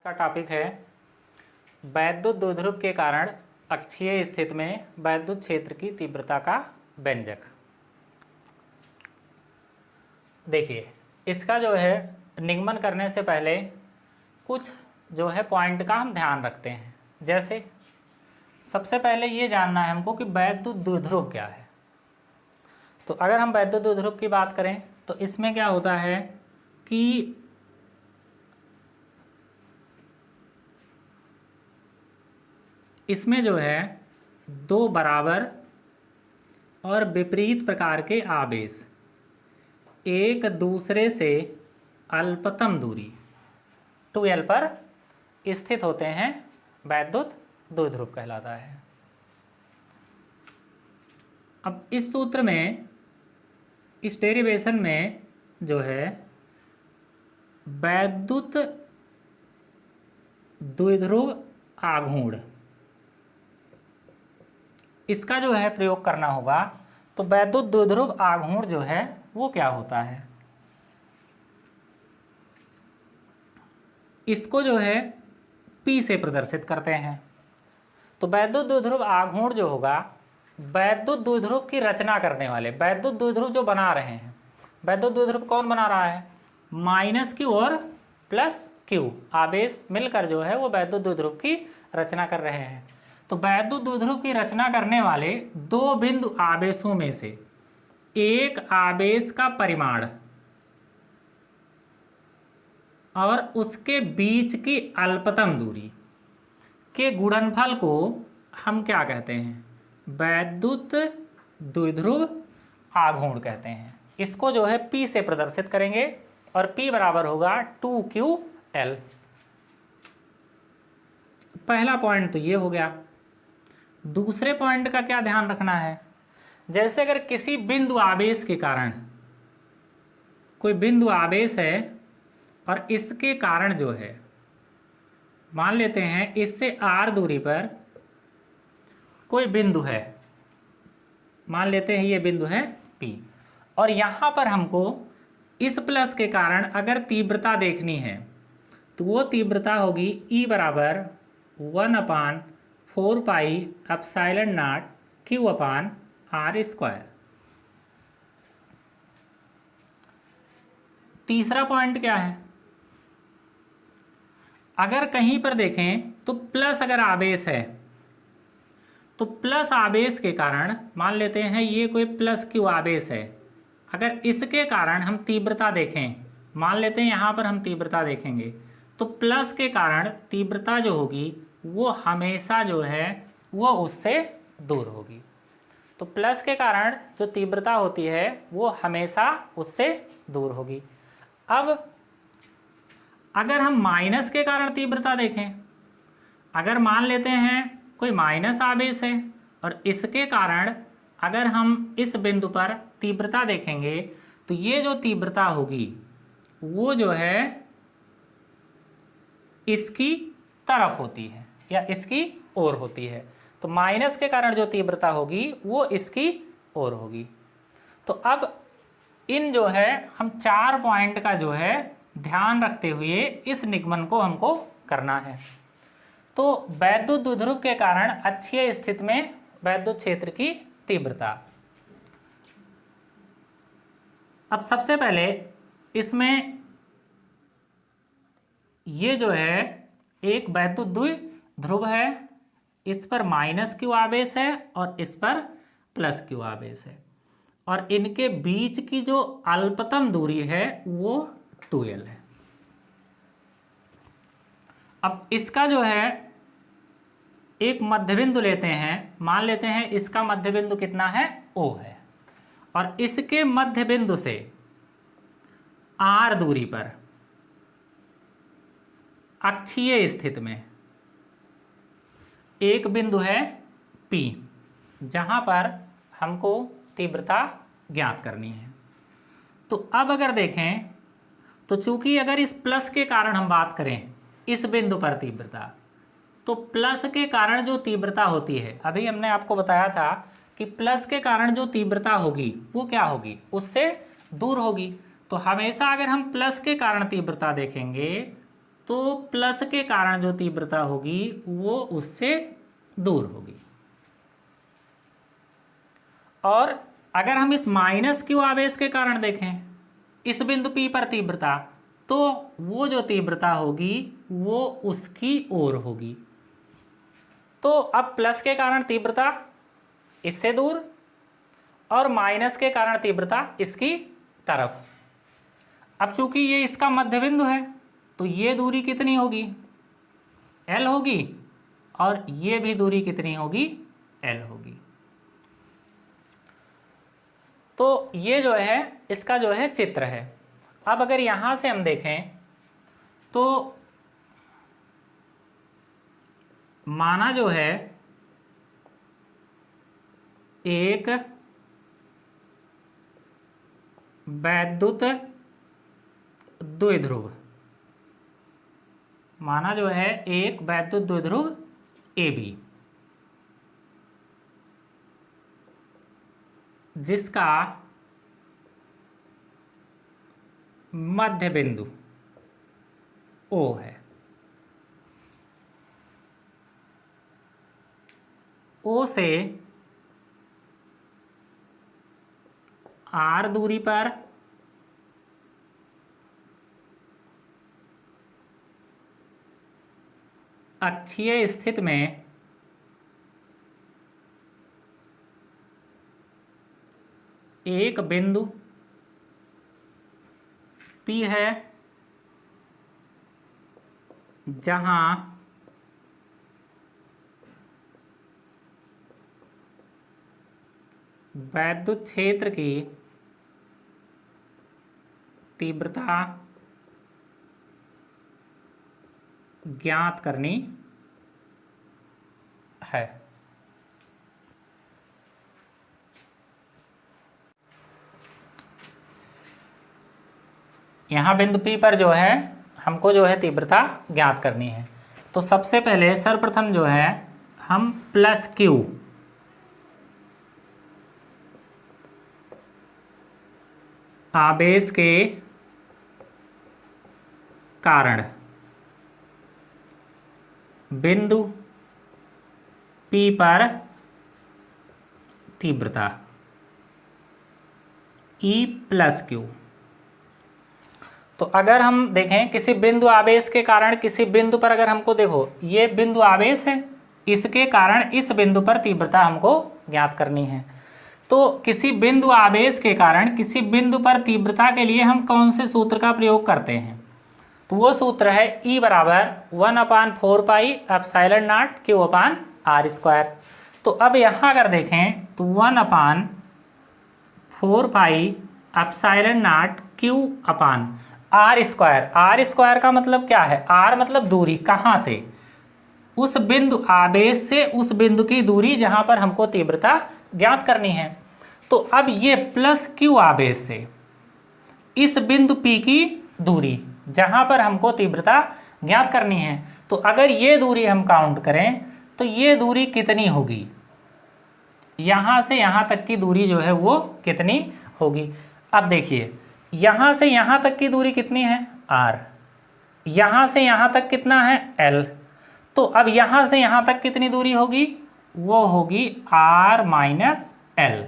का टॉपिक है वैद्युत द्विध्रुव के कारण अक्षीय स्थिति में वैद्युत क्षेत्र की तीव्रता का व्यंजक। देखिए, इसका जो है निगमन करने से पहले कुछ जो है पॉइंट का हम ध्यान रखते हैं। जैसे सबसे पहले ये जानना है हमको कि वैद्युत द्विध्रुव क्या है। तो अगर हम वैद्युत द्विध्रुव की बात करें तो इसमें क्या होता है कि इसमें जो है दो बराबर और विपरीत प्रकार के आवेश एक दूसरे से अल्पतम दूरी 2L पर स्थित होते हैं, वैद्युत द्विध्रुव कहलाता है। अब इस सूत्र में, इस डेरिवेशन में जो है वैद्युत द्विध्रुव आघूर्ण, इसका जो है प्रयोग करना होगा। तो वैद्युत द्विध्रुव आघूर्ण जो है वो क्या होता है, इसको जो है P से प्रदर्शित करते हैं। तो वैद्युत द्विध्रुव आघूर्ण जो होगा, वैद्युत द्विध्रुव की रचना करने वाले, वैद्युत द्विध्रुव जो बना रहे हैं, वैद्युत द्विध्रुव कौन बना रहा है, -Q और +Q आवेश मिलकर जो है वो वैद्युत द्विध्रुव की रचना कर रहे हैं। तो वैद्युत द्विध्रुव की रचना करने वाले दो बिंदु आवेशों में से एक आवेश का परिमाण और उसके बीच की अल्पतम दूरी के गुणनफल को हम क्या कहते हैं, वैद्युत द्विध्रुव आघूर्ण कहते हैं। इसको जो है P से प्रदर्शित करेंगे और P बराबर होगा 2QL। पहला पॉइंट तो ये हो गया। दूसरे पॉइंट का क्या ध्यान रखना है, जैसे अगर किसी बिंदु आवेश के कारण, कोई बिंदु आवेश है और इसके कारण जो है, मान लेते हैं इससे r दूरी पर कोई बिंदु है, मान लेते हैं ये बिंदु है P, और यहाँ पर हमको इस प्लस के कारण अगर तीव्रता देखनी है तो वो तीव्रता होगी E बराबर 1/4 पाई एप्सिलॉन नॉट Q/r²। तीसरा पॉइंट क्या है, अगर कहीं पर देखें तो प्लस अगर आवेश है तो प्लस आवेश के कारण, मान लेते हैं ये कोई +Q आवेश है, अगर इसके कारण हम तीव्रता देखें, मान लेते हैं यहाँ पर हम तीव्रता देखेंगे तो प्लस के कारण तीव्रता जो होगी वो हमेशा जो है वो उससे दूर होगी। तो प्लस के कारण जो तीव्रता होती है वो हमेशा उससे दूर होगी। अब अगर हम माइनस के कारण तीव्रता देखें, अगर मान लेते हैं कोई माइनस आवेश है और इसके कारण अगर हम इस बिंदु पर तीव्रता देखेंगे तो ये जो तीव्रता होगी वो जो है इसकी तरफ होती है या इसकी ओर होती है। तो माइनस के कारण जो तीव्रता होगी वो इसकी ओर होगी। तो अब इन जो है हम 4 पॉइंट का जो है ध्यान रखते हुए इस निगमन को हमको करना है। तो वैद्युत द्विध्रुव के कारण अक्षीय स्थिति में वैद्युत क्षेत्र की तीव्रता। अब सबसे पहले इसमें ये जो है एक वैद्युत द्विध्रुव है, इस पर -Q आवेश है और इस पर +Q आवेश है, और इनके बीच की जो अल्पतम दूरी है वो 2L है। अब इसका जो है एक मध्यबिंदु लेते हैं, मान लेते हैं इसका मध्यबिंदु कितना है, O है, और इसके मध्यबिंदु से R दूरी पर अक्षीय स्थिति में एक बिंदु है P, जहां पर हमको तीव्रता ज्ञात करनी है। तो अब अगर देखें तो चूंकि अगर इस प्लस के कारण हम बात करें इस बिंदु पर तीव्रता, तो प्लस के कारण जो तीव्रता होती है, अभी हमने आपको बताया था कि प्लस के कारण जो तीव्रता होगी वो क्या होगी, उससे दूर होगी। तो हमेशा अगर हम प्लस के कारण तीव्रता देखेंगे तो प्लस के कारण जो तीव्रता होगी वो उससे दूर होगी। और अगर हम इस माइनस क्यू आवेश के कारण देखें इस बिंदु P पर तीव्रता, तो वो जो तीव्रता होगी वो उसकी ओर होगी। तो अब प्लस के कारण तीव्रता इससे दूर और माइनस के कारण तीव्रता इसकी तरफ। अब चूंकि ये इसका मध्य बिंदु है तो ये दूरी कितनी होगी, L होगी, और ये भी दूरी कितनी होगी, L होगी। तो ये जो है इसका जो है चित्र है। अब अगर यहां से हम देखें तो माना जो है एक वैद्युत द्विध्रुव, माना जो है एक वैद्युत द्विध्रुव AB जिसका मध्य बिंदु O है। O से R दूरी पर अक्षीय स्थिति में एक बिंदु P है जहां वैद्युत क्षेत्र की तीव्रता ज्ञात करनी है। यहाँ बिंदु P पर जो है हमको जो है तीव्रता ज्ञात करनी है। तो सबसे पहले सर्वप्रथम जो है हम प्लस Q आवेश के कारण बिंदु P पर तीव्रता E प्लस Q। तो अगर हम देखें किसी बिंदु आवेश के कारण किसी बिंदु पर, अगर हमको देखो ये बिंदु आवेश है, इसके कारण इस बिंदु पर तीव्रता हमको ज्ञात करनी है। तो किसी बिंदु आवेश के कारण किसी बिंदु पर तीव्रता के लिए हम कौन से सूत्र का प्रयोग करते हैं, तो वो सूत्र है E बराबर 1/4 pi epsilon not Q upon R square. तो अब यहाँ अगर देखें तो 1/4 pi epsilon not Q upon R square. R square का मतलब क्या है, R मतलब दूरी, कहाँ से, उस बिंदु आवेश से उस बिंदु की दूरी जहाँ पर हमको तीव्रता ज्ञात करनी है। तो अब ये प्लस Q आवेश से इस बिंदु P की दूरी जहाँ पर हमको तीव्रता ज्ञात करनी है, तो अगर ये दूरी हम काउंट करें तो ये दूरी कितनी होगी, यहाँ से यहाँ तक की दूरी जो है वो कितनी होगी। अब देखिए यहाँ से यहाँ तक की दूरी कितनी है, R, यहाँ से यहाँ तक कितना है, L। तो अब यहाँ से यहाँ तक कितनी दूरी होगी, वो होगी R माइनस L।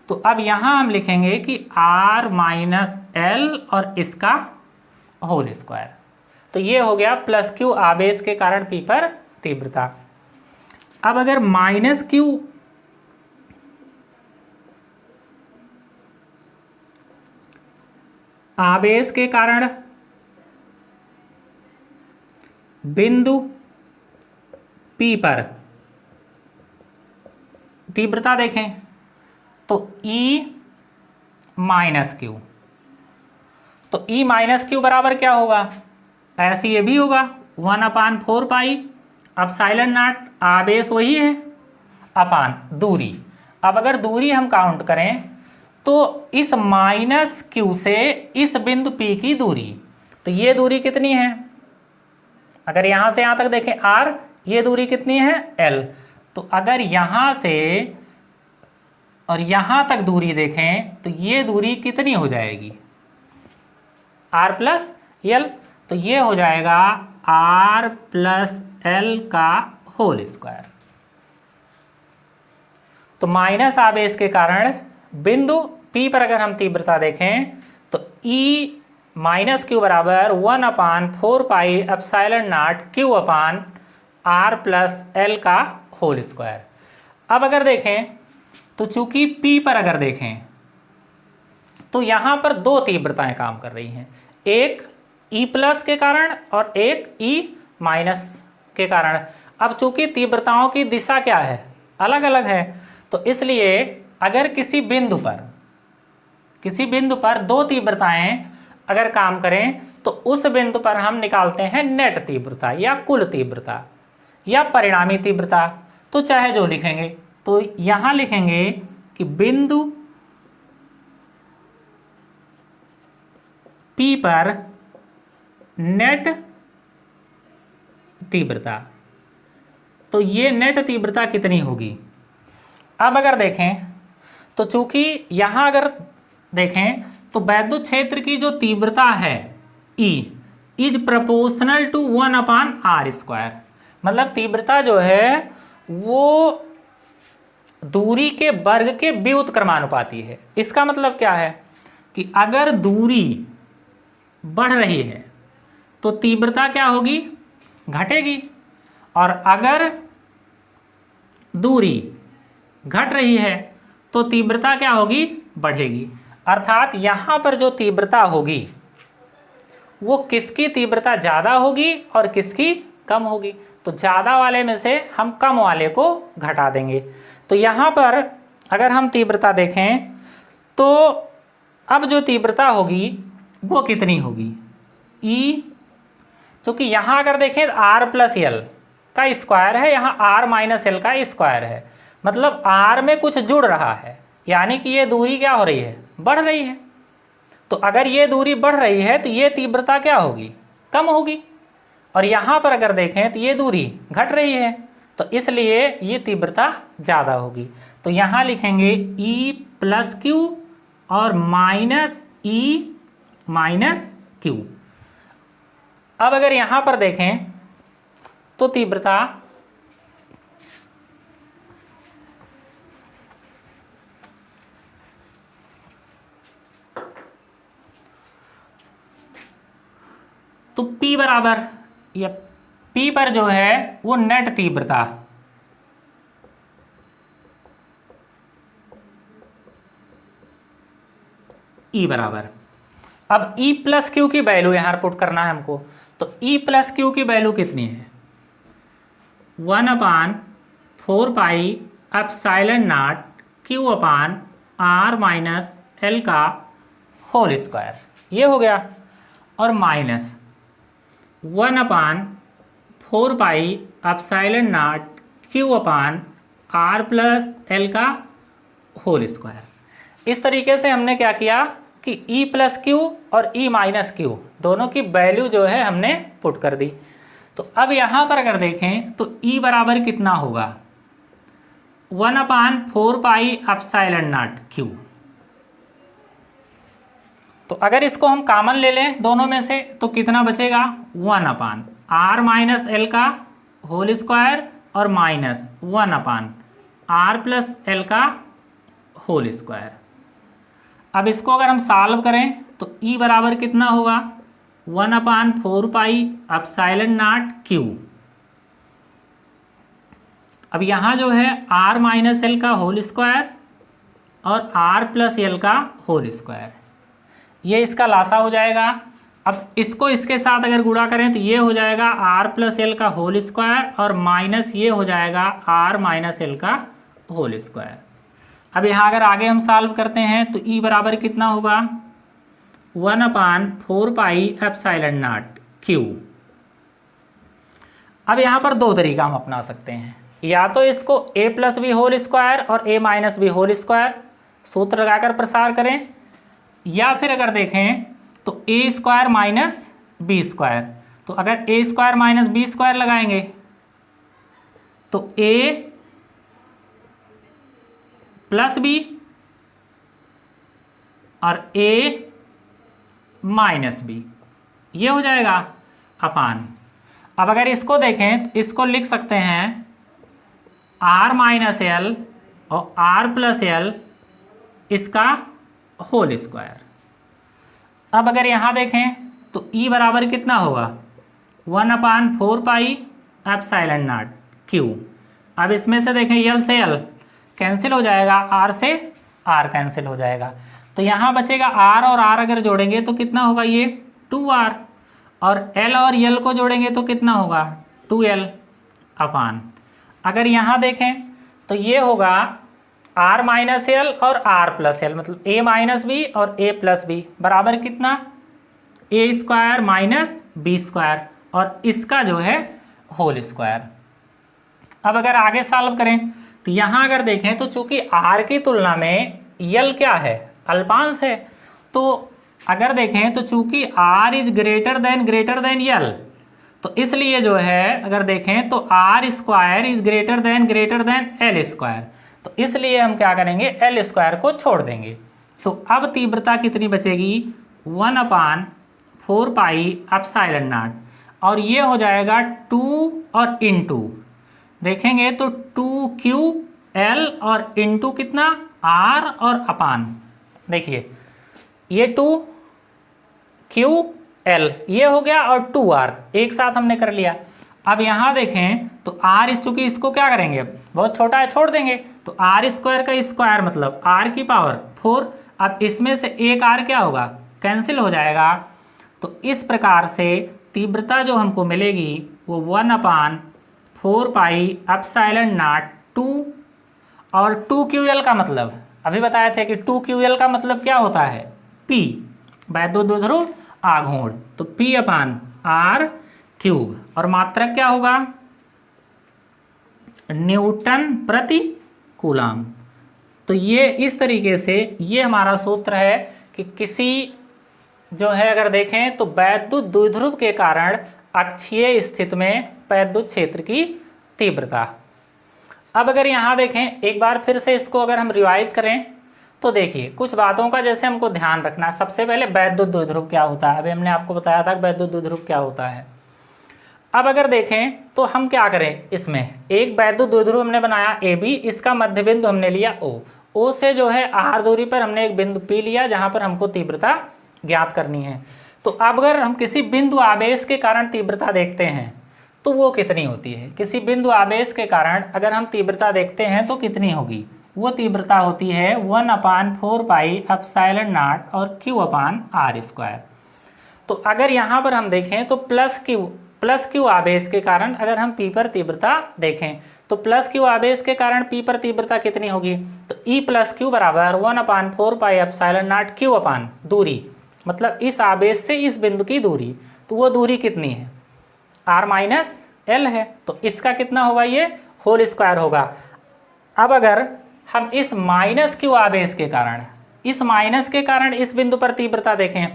तो अब यहाँ हम लिखेंगे कि R माइनस L और इसका होल स्क्वायर। तो ये हो गया प्लस Q आवेश के कारण P पर तीव्रता। अब अगर माइनस Q आवेश के कारण बिंदु P पर तीव्रता देखें तो E माइनस Q। तो E माइनस Q बराबर क्या होगा, ऐसे ये भी होगा 1/4 पाई एप्सिलॉन नॉट, आवेश वही है, अपान दूरी। अब अगर दूरी हम काउंट करें तो इस माइनस Q से इस बिंदु P की दूरी, तो ये दूरी कितनी है, अगर यहाँ से यहाँ तक देखें R, ये दूरी कितनी है L। तो अगर यहाँ से और यहाँ तक दूरी देखें तो ये दूरी कितनी हो जाएगी, R प्लस L। तो ये हो जाएगा r प्लस एल का होल स्क्वायर। तो माइनस आवेश के कारण बिंदु P पर अगर हम तीव्रता देखें तो E माइनस क्यू बराबर 1/4πε0 Q अपान R प्लस एल का होल स्क्वायर। अब अगर देखें तो चूंकि P पर अगर देखें तो यहाँ पर दो तीव्रताएं काम कर रही हैं, एक E प्लस के कारण और एक E माइनस के कारण। अब चूंकि तीव्रताओं की दिशा क्या है, अलग अलग है, तो इसलिए अगर किसी बिंदु पर दो तीव्रताएं अगर काम करें तो उस बिंदु पर हम निकालते हैं नेट तीव्रता या कुल तीव्रता या परिणामी तीव्रता। तो चाहे जो लिखेंगे, तो यहां लिखेंगे कि बिंदु P पर नेट तीव्रता, तो ये नेट तीव्रता कितनी होगी। अब अगर देखें तो चूंकि यहां अगर देखें तो वैद्युत क्षेत्र की जो तीव्रता है E is proportional to 1/r²। मतलब तीव्रता जो है वो दूरी के वर्ग के व्युत्क्रमानुपाती है। इसका मतलब क्या है कि अगर दूरी बढ़ रही है तो तीव्रता क्या होगी, घटेगी, और अगर दूरी घट रही है तो तीव्रता क्या होगी, बढ़ेगी। अर्थात यहाँ पर जो तीव्रता होगी वो किसकी तीव्रता ज़्यादा होगी और किसकी कम होगी। तो ज़्यादा वाले में से हम कम वाले को घटा देंगे। तो यहाँ पर अगर हम तीव्रता देखें तो अब जो तीव्रता होगी वो कितनी होगी, E, क्योंकि यहाँ अगर देखें तो R प्लस एल का स्क्वायर है, यहाँ R माइनस एल का स्क्वायर है, मतलब R में कुछ जुड़ रहा है, यानी कि ये दूरी क्या हो रही है, बढ़ रही है। तो अगर ये दूरी बढ़ रही है तो ये तीव्रता क्या होगी, कम होगी। और यहाँ पर अगर देखें तो ये दूरी घट रही है, तो इसलिए ये तीव्रता ज़्यादा होगी। तो यहाँ लिखेंगे E प्लस क्यू और माइनस E माइनस क्यू। अब अगर यहाँ पर देखें तो तीव्रता तो P बराबर या P पर जो है वो नेट तीव्रता E बराबर, अब E प्लस क्यू की वैल्यू यहाँ पुट करना है हमको। तो E प्लस क्यू की वैल्यू कितनी है, 1/4πε0 Q अपान R माइनस एल का होल स्क्वायर, ये हो गया, और माइनस 1/4πε0 Q अपान R प्लस एल का होल स्क्वायर। इस तरीके से हमने क्या किया कि E प्लस क्यू और E माइनस क्यू दोनों की वैल्यू जो है हमने पुट कर दी। तो अब यहाँ पर अगर देखें तो E बराबर कितना होगा, 1/4πε0 Q। तो अगर इसको हम कॉमन ले लें दोनों में से तो कितना बचेगा, 1/r माइनस एल का होल स्क्वायर और माइनस 1/r प्लस एल का होल स्क्वायर। अब इसको अगर हम सॉल्व करें तो E बराबर कितना होगा, 1/4πε0 Q। अब यहाँ जो है r माइनस एल का होल स्क्वायर और r प्लस एल का होल स्क्वायर, ये इसका लासा हो जाएगा। अब इसको इसके साथ अगर गुणा करें तो ये हो जाएगा r प्लस एल का होल स्क्वायर और माइनस ये हो जाएगा r माइनस एल का होल स्क्वायर। अब यहाँ अगर आगे हम सॉल्व करते हैं तो E बराबर कितना होगा, 1/4πε0 Q। अब यहाँ पर दो तरीका हम अपना सकते हैं, या तो इसको a plus B whole square और a minus B whole square सूत्र लगाकर प्रसार करें, या फिर अगर देखें तो a square minus B square. तो अगर a square minus B square लगाएंगे तो a प्लस बी और a माइनस बी, ये हो जाएगा। अपान। अब अगर इसको देखें तो इसको लिख सकते हैं r माइनस एल और r प्लस एल इसका होल स्क्वायर। अब अगर यहाँ देखें तो E बराबर कितना होगा 1/4 पाई एप्सिलॉन नॉट Q। अब इसमें से देखें L से L कैंसिल हो जाएगा, R से R कैंसिल हो जाएगा, तो यहाँ बचेगा R और R अगर जोड़ेंगे तो कितना होगा ये 2R, और L और L को जोड़ेंगे तो कितना होगा 2L अपान। अगर यहाँ देखें तो ये होगा R माइनस एल और R प्लस एल, मतलब A माइनस बी और A प्लस बी बराबर कितना A square minus B square, और इसका जो है होल स्क्वायर। अब अगर आगे सॉल्व करें तो यहाँ अगर देखें तो चूंकि R की तुलना में L क्या है अल्पांश है, तो अगर देखें तो चूंकि R is greater than L, तो इसलिए जो है अगर देखें तो R square is greater than L square, तो इसलिए हम क्या करेंगे L स्क्वायर को छोड़ देंगे। तो अब तीव्रता कितनी बचेगी 1/4 पाई एप्सिलॉन नॉट, और ये हो जाएगा 2 और इनटू देखेंगे तो 2QL और इनटू कितना R और अपान। देखिए ये 2QL ये हो गया और 2R एक साथ हमने कर लिया। अब यहाँ देखें तो R इस चूंकि इसको क्या करेंगे बहुत छोटा है छोड़ देंगे, तो R स्क्वायर का स्क्वायर मतलब R की पावर 4। अब इसमें से एक R क्या होगा कैंसिल हो जाएगा, तो इस प्रकार से तीव्रता जो हमको मिलेगी वो 1/4 पाई एप्सिलॉन नॉट 2 और 2QL का मतलब अभी बताए थे कि 2QL का मतलब क्या होता है P वैद्युत द्विध्रुव आघूर्ण, तो P/R क्यूब, और मात्रक क्या होगा न्यूटन प्रति कूलाम। तो ये इस तरीके से ये हमारा सूत्र है कि किसी जो है अगर देखें तो वैद्युत द्विध्रुव के कारण अक्षीय स्थिति में वैद्युत क्षेत्र की तीव्रता। अब अगर यहाँ देखें एक बार फिर से इसको अगर हम रिवाइज करें तो देखिए कुछ बातों का जैसे हमको ध्यान रखना। सबसे पहले वैद्युत द्विध्रुव क्या होता है, अभी हमने आपको बताया था कि वैद्युत द्विध्रुव क्या होता है। अब अगर देखें तो हम क्या करें, इसमें एक वैद्युत द्विध्रुव हमने बनाया AB, इसका मध्य बिंदु हमने लिया O से जो है R दूरी पर हमने एक बिंदु P लिया जहां पर हमको तीव्रता ज्ञात करनी है। तो अब अगर हम किसी बिंदु आवेश के कारण तीव्रता देखते हैं तो वो कितनी होती है, किसी बिंदु आवेश के कारण अगर हम तीव्रता देखते हैं तो कितनी होगी, वो तीव्रता होती है 1/4 पाई एप्सिलॉन नॉट और Q/R स्क्वायर। तो अगर यहाँ पर हम देखें तो प्लस क्यू आवेश के कारण अगर हम P पर तीव्रता देखें तो प्लस क्यू आवेश के कारण P पर तीव्रता कितनी होगी, तो E प्लस क्यू बराबर 1/4 पाई एप्सिलॉन नॉट Q/ दूरी, मतलब इस आवेश से इस बिंदु की दूरी, तो वो दूरी कितनी है R माइनस L है, तो इसका कितना होगा ये होल स्क्वायर होगा। अब अगर हम इस माइनस क्यू आवेश के कारण इस बिंदु पर तीव्रता देखें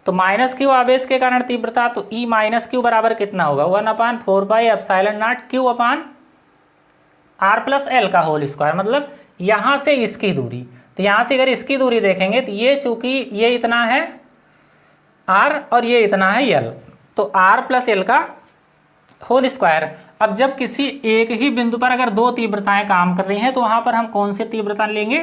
तो माइनस क्यू आवेश के कारण तीव्रता, तो E माइनस क्यू बराबर कितना होगा 1/4 pi epsilon not Q/R plus L का होल स्क्वायर, मतलब यहाँ से इसकी दूरी। तो यहाँ से अगर इसकी दूरी देखेंगे तो ये चूंकि ये इतना है R और ये इतना है L, तो R प्लस L का होल स्क्वायर। अब जब किसी एक ही बिंदु पर अगर दो तीव्रताएं काम कर रही हैं तो वहाँ पर हम कौन सी तीव्रता लेंगे,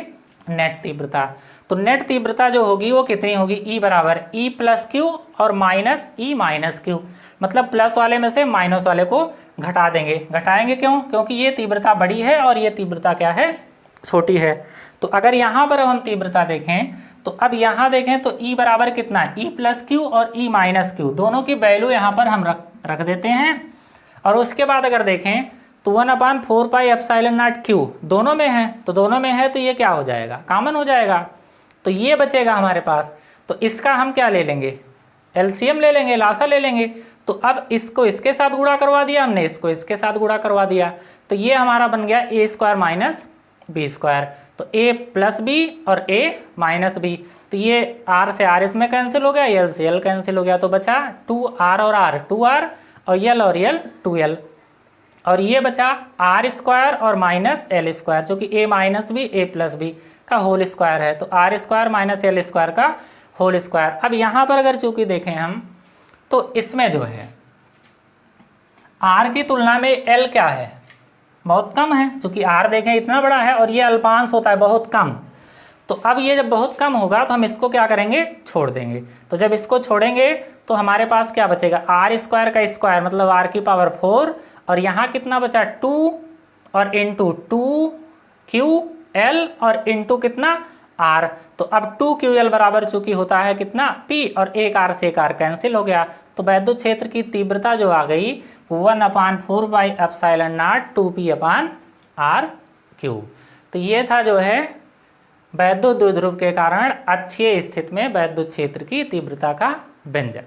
नेट तीव्रता। तो नेट तीव्रता जो होगी वो कितनी होगी, E बराबर E प्लस क्यू और माइनस E माइनस क्यू, मतलब प्लस वाले में से माइनस वाले को घटा देंगे। घटाएंगे क्यों, क्योंकि ये तीव्रता बड़ी है और ये तीव्रता क्या है छोटी है। तो अगर यहाँ पर हम तीव्रता देखें तो अब यहाँ देखें तो E बराबर कितना है E प्लस क्यू और E माइनस क्यू, दोनों की वैल्यू यहाँ पर हम रख देते हैं। और उसके बाद अगर देखें तो 1/4 पाई एप्सिलॉन नॉट Q दोनों में है, तो दोनों में है तो ये क्या हो जाएगा कॉमन हो जाएगा, तो ये बचेगा हमारे पास। तो इसका हम क्या ले लेंगे LCM ले लेंगे, लासा ले लेंगे। तो अब इसको इसके साथ गुणा करवा दिया हमने, इसको इसके साथ गुणा करवा दिया, तो ये हमारा बन गया A square minus B square. तो A प्लस B और A माइनस B, तो ये R से R इसमें कैंसिल हो गया, L से L कैंसिल हो गया, तो बचा 2R और R 2R और L 2L, और ये बचा R स्क्वायर और माइनस L स्क्वायर, जो कि A minus B A plus B का होल स्क्वायर है, तो R square minus L square का होल स्क्वायर। अब यहाँ पर अगर चूंकि देखें हम तो इसमें जो है आर की तुलना में एल क्या है, बहुत कम है, क्योंकि आर देखें इतना बड़ा है और ये अल्पांश होता है बहुत कम। तो अब ये जब बहुत कम होगा तो हम इसको क्या करेंगे, छोड़ देंगे। तो जब इसको छोड़ेंगे तो हमारे पास क्या बचेगा, आर स्क्वायर का स्क्वायर मतलब आर की पावर 4, और यहाँ कितना बचा 2 और इंटू 2 क्यू एल और इंटू कितना आर। तो अब 2 क्यू एल बराबर चूंकि होता है कितना पी, और एक आर से एक आर कैंसिल हो गया। तो वैद्युत क्षेत्र की तीव्रता जो आ गई 1/4/ε0 2p/r³। तो ये था जो है वैद्युत द्विध्रुव के कारण अक्षीय स्थिति में वैद्युत क्षेत्र की तीव्रता का व्यंजक।